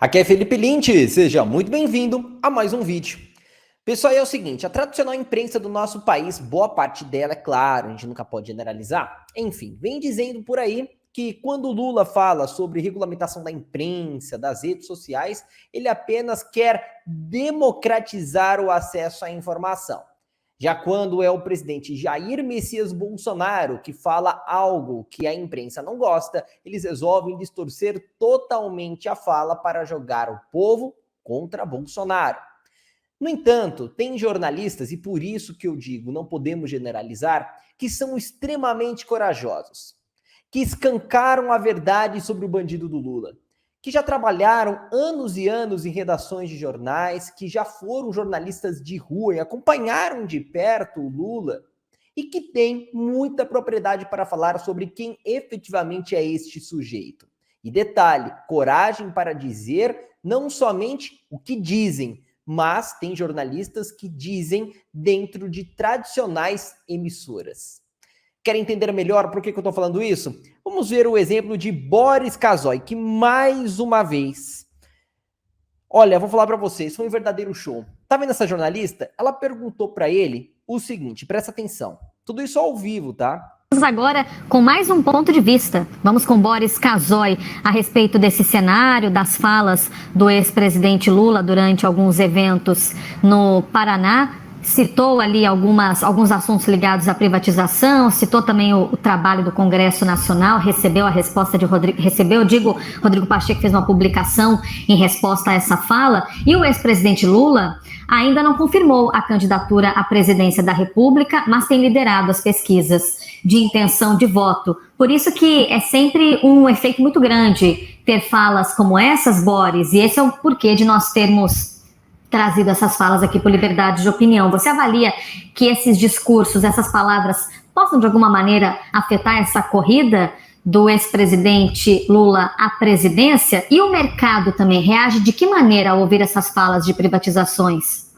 Aqui é Felipe Lynch, seja muito bem-vindo a mais um vídeo. Pessoal, é o seguinte, a tradicional imprensa do nosso país, boa parte dela, é claro, a gente nunca pode generalizar, enfim, vem dizendo por aí que quando o Lula fala sobre regulamentação da imprensa, das redes sociais, ele apenas quer democratizar o acesso à informação. Já quando é o presidente Jair Messias Bolsonaro que fala algo que a imprensa não gosta, eles resolvem distorcer totalmente a fala para jogar o povo contra Bolsonaro. No entanto, tem jornalistas, e por isso que eu digo, não podemos generalizar, que são extremamente corajosos, que escancaram a verdade sobre o bandido do Lula, que já trabalharam anos e anos em redações de jornais, que já foram jornalistas de rua e acompanharam de perto o Lula, e que têm muita propriedade para falar sobre quem efetivamente é este sujeito. E detalhe, coragem para dizer não somente o que dizem, mas tem jornalistas que dizem dentro de tradicionais emissoras. Querem entender melhor por que eu estou falando isso? Vamos ver o exemplo de Boris Casoy, que mais uma vez... Olha, vou falar para vocês, foi um verdadeiro show. Tá vendo essa jornalista? Ela perguntou para ele o seguinte, presta atenção. Tudo isso ao vivo, tá? Agora, com mais um ponto de vista, vamos com Boris Casoy a respeito desse cenário, das falas do ex-presidente Lula durante alguns eventos no Paraná. Citou ali alguns assuntos ligados à privatização, citou também o trabalho do Congresso Nacional, recebeu a resposta de Rodrigo Pacheco fez uma publicação em resposta a essa fala, e o ex-presidente Lula ainda não confirmou a candidatura à presidência da República, mas tem liderado as pesquisas de intenção de voto. Por isso que é sempre um efeito muito grande ter falas como essas, Boris, e esse é o porquê de nós termos trazido essas falas aqui por liberdade de opinião. Você avalia que esses discursos, essas palavras, possam de alguma maneira afetar essa corrida do ex-presidente Lula à presidência? E o mercado também reage de que maneira ao ouvir essas falas de privatizações?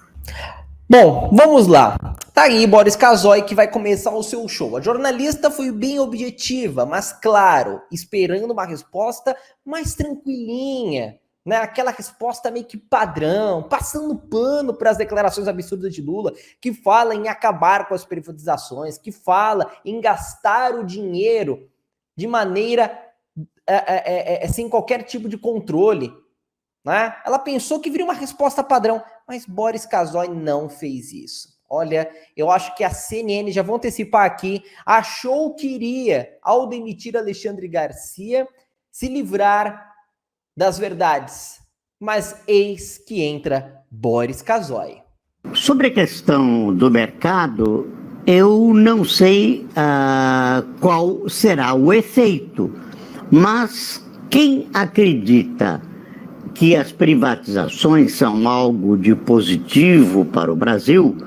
Bom, vamos lá. Tá aí Boris Casoy que vai começar o seu show. A jornalista foi bem objetiva, mas claro, esperando uma resposta mais tranquilinha, né? Aquela resposta meio que padrão, passando pano para as declarações absurdas de Lula, que fala em acabar com as privatizações, que fala em gastar o dinheiro de maneira sem qualquer tipo de controle, né? Ela pensou que viria uma resposta padrão, mas Boris Casoy não fez isso. Olha, eu acho que a CNN, já vou antecipar aqui, achou que iria, ao demitir Alexandre Garcia, se livrar das verdades, mas eis que entra Boris Casoy. Sobre a questão do mercado, eu não sei qual será o efeito, mas quem acredita que as privatizações são algo de positivo para o Brasil,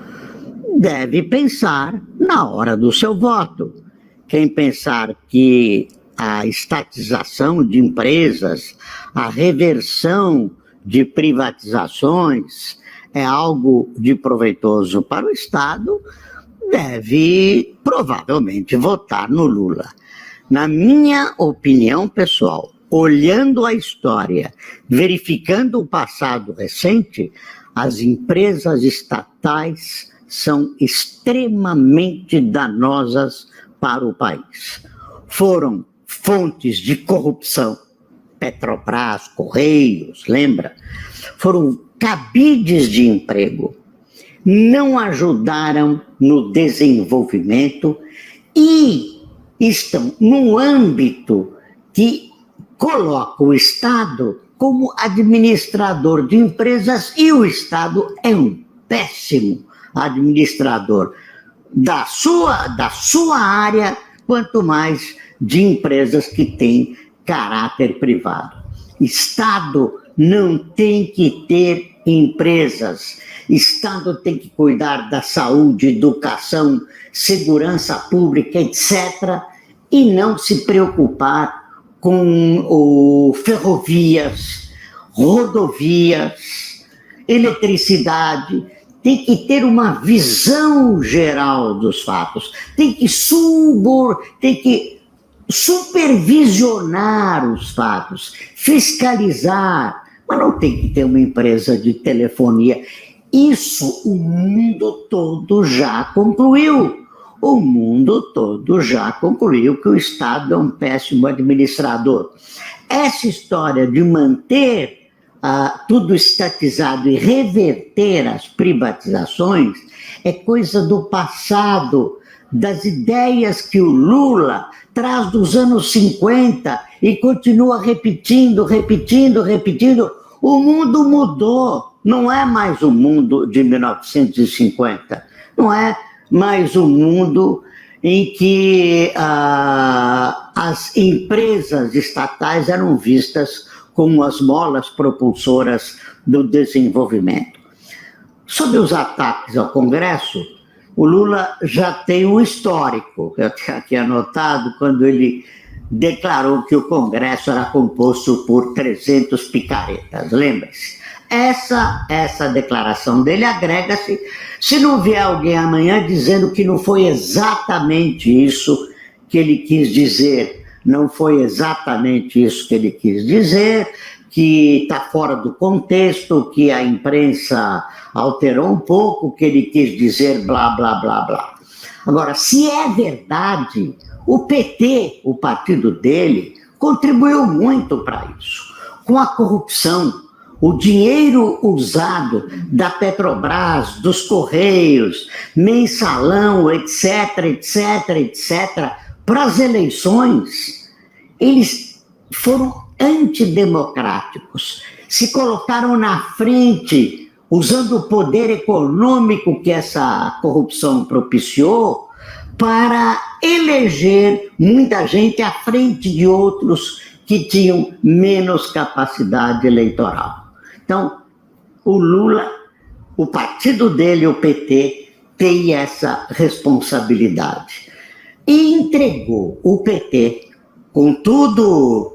deve pensar na hora do seu voto. Quem pensar que a estatização de empresas, a reversão de privatizações é algo de proveitoso para o Estado, deve provavelmente votar no Lula. Na minha opinião pessoal, olhando a história, verificando o passado recente, as empresas estatais são extremamente danosas para o país. Foram fontes de corrupção, Petrobras, Correios, lembra? Foram cabides de emprego, não ajudaram no desenvolvimento e estão num âmbito que coloca o Estado como administrador de empresas e o Estado é um péssimo administrador da sua área, quanto mais de empresas que têm caráter privado. Estado não tem que ter empresas. Estado tem que cuidar da saúde, educação, segurança pública, etc., e não se preocupar com ferrovias, rodovias, eletricidade. Tem que ter uma visão geral dos fatos, tem que supervisionar os fatos, fiscalizar, mas não tem que ter uma empresa de telefonia. Isso o mundo todo já concluiu. O mundo todo já concluiu que o Estado é um péssimo administrador. Essa história de manter tudo estatizado e reverter as privatizações é coisa do passado, das ideias que o Lula traz dos anos 50 e continua repetindo. O mundo mudou, não é mais o mundo de 1950, não é mais o mundo em que as empresas estatais eram vistas como as molas propulsoras do desenvolvimento. Sobre os ataques ao Congresso, o Lula já tem um histórico, eu tinha aqui anotado, quando ele declarou que o Congresso era composto por 300 picaretas, lembre-se. Essa declaração dele agrega-se, se não vier alguém amanhã dizendo que não foi exatamente isso que ele quis dizer, não foi exatamente isso que ele quis dizer, que está fora do contexto, que a imprensa alterou um pouco o que ele quis dizer, blá, blá, blá, blá. Agora, se é verdade, o PT, o partido dele, contribuiu muito para isso. Com a corrupção, o dinheiro usado da Petrobras, dos Correios, mensalão, etc., para as eleições, eles foram antidemocráticos, se colocaram na frente, usando o poder econômico que essa corrupção propiciou, para eleger muita gente à frente de outros que tinham menos capacidade eleitoral. Então, o Lula, o partido dele, o PT, tem essa responsabilidade. E entregou o PT, com tudo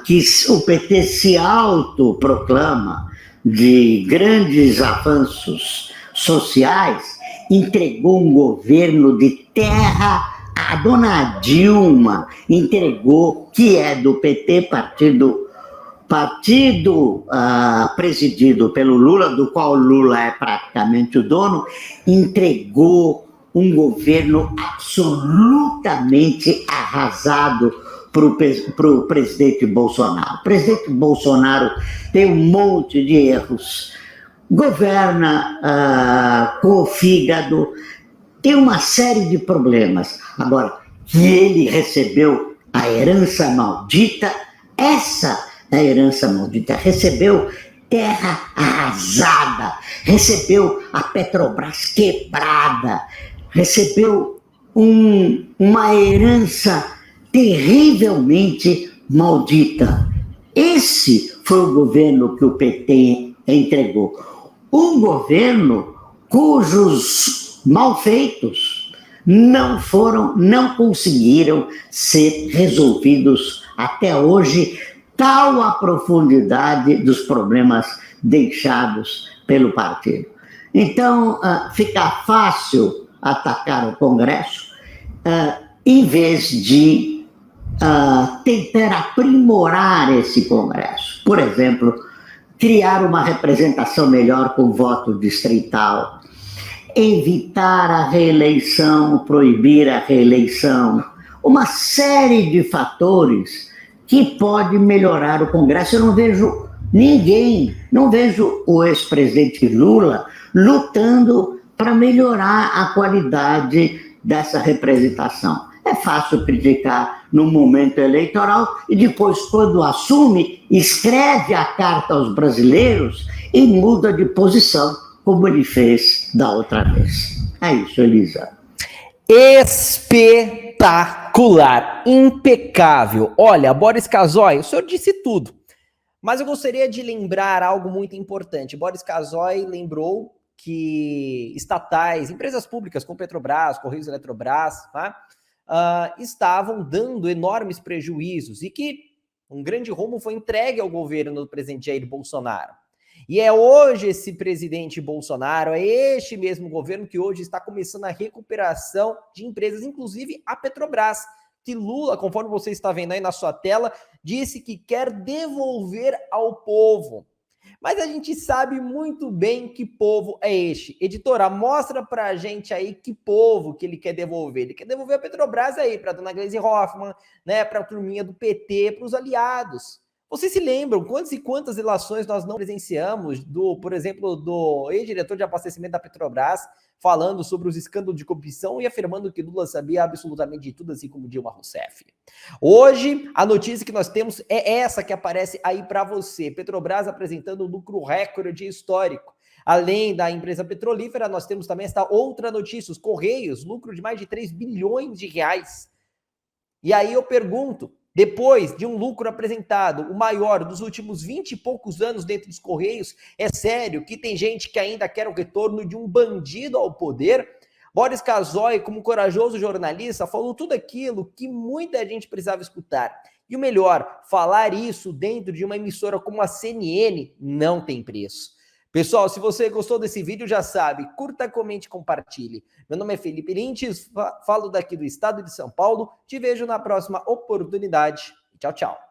que o PT se autoproclama de grandes avanços sociais, entregou um governo de terra. A dona Dilma entregou, que é do PT, partido presidido pelo Lula, do qual o Lula é praticamente o dono, entregou um governo absolutamente arrasado para o presidente Bolsonaro. O presidente Bolsonaro tem um monte de erros, governa com o fígado, tem uma série de problemas. Agora, que ele recebeu a herança maldita, essa é a herança maldita, recebeu terra arrasada, recebeu a Petrobras quebrada, recebeu uma herança terrivelmente maldita. Esse foi o governo que o PT entregou. Um governo cujos malfeitos não conseguiram ser resolvidos até hoje, tal a profundidade dos problemas deixados pelo partido. Então, fica fácil atacar o Congresso, em vez de tentar aprimorar esse Congresso. Por exemplo, criar uma representação melhor com voto distrital, evitar a reeleição, proibir a reeleição, uma série de fatores que pode melhorar o Congresso. Eu não vejo ninguém, não vejo o ex-presidente Lula lutando para melhorar a qualidade dessa representação. É fácil criticar no momento eleitoral e depois, quando assume, escreve a carta aos brasileiros e muda de posição, como ele fez da outra vez. É isso, Elisa. Espetacular, impecável. Olha, Boris Casoy, o senhor disse tudo, mas eu gostaria de lembrar algo muito importante. Boris Casoy lembrou que estatais, empresas públicas como Petrobras, Correios, Eletrobras, tá? Estavam dando enormes prejuízos e que um grande rombo foi entregue ao governo do presidente Jair Bolsonaro. E é hoje esse presidente Bolsonaro, é este mesmo governo que hoje está começando a recuperação de empresas, inclusive a Petrobras, que Lula, conforme você está vendo aí na sua tela, disse que quer devolver ao povo. Mas a gente sabe muito bem que povo é este. Editora, mostra pra gente aí que povo que ele quer devolver. Ele quer devolver a Petrobras aí, pra dona Gleisi Hoffmann, né, pra turminha do PT, pros aliados. Vocês se lembram quantas e quantas relações nós não presenciamos por exemplo, do ex-diretor de abastecimento da Petrobras falando sobre os escândalos de corrupção e afirmando que Lula sabia absolutamente de tudo, assim como Dilma Rousseff. Hoje, a notícia que nós temos é essa que aparece aí para você. Petrobras apresentando um lucro recorde histórico. Além da empresa petrolífera, nós temos também esta outra notícia, os Correios, lucro de mais de 3 bilhões de reais. E aí eu pergunto, depois de um lucro apresentado, o maior dos últimos 20 e poucos anos dentro dos Correios, é sério que tem gente que ainda quer o retorno de um bandido ao poder? Boris Casoy, como corajoso jornalista, falou tudo aquilo que muita gente precisava escutar. E o melhor, falar isso dentro de uma emissora como a CNN não tem preço. Pessoal, se você gostou desse vídeo, já sabe, curta, comente, compartilhe. Meu nome é Felipe Lintz, falo daqui do estado de São Paulo. Te vejo na próxima oportunidade. Tchau, tchau.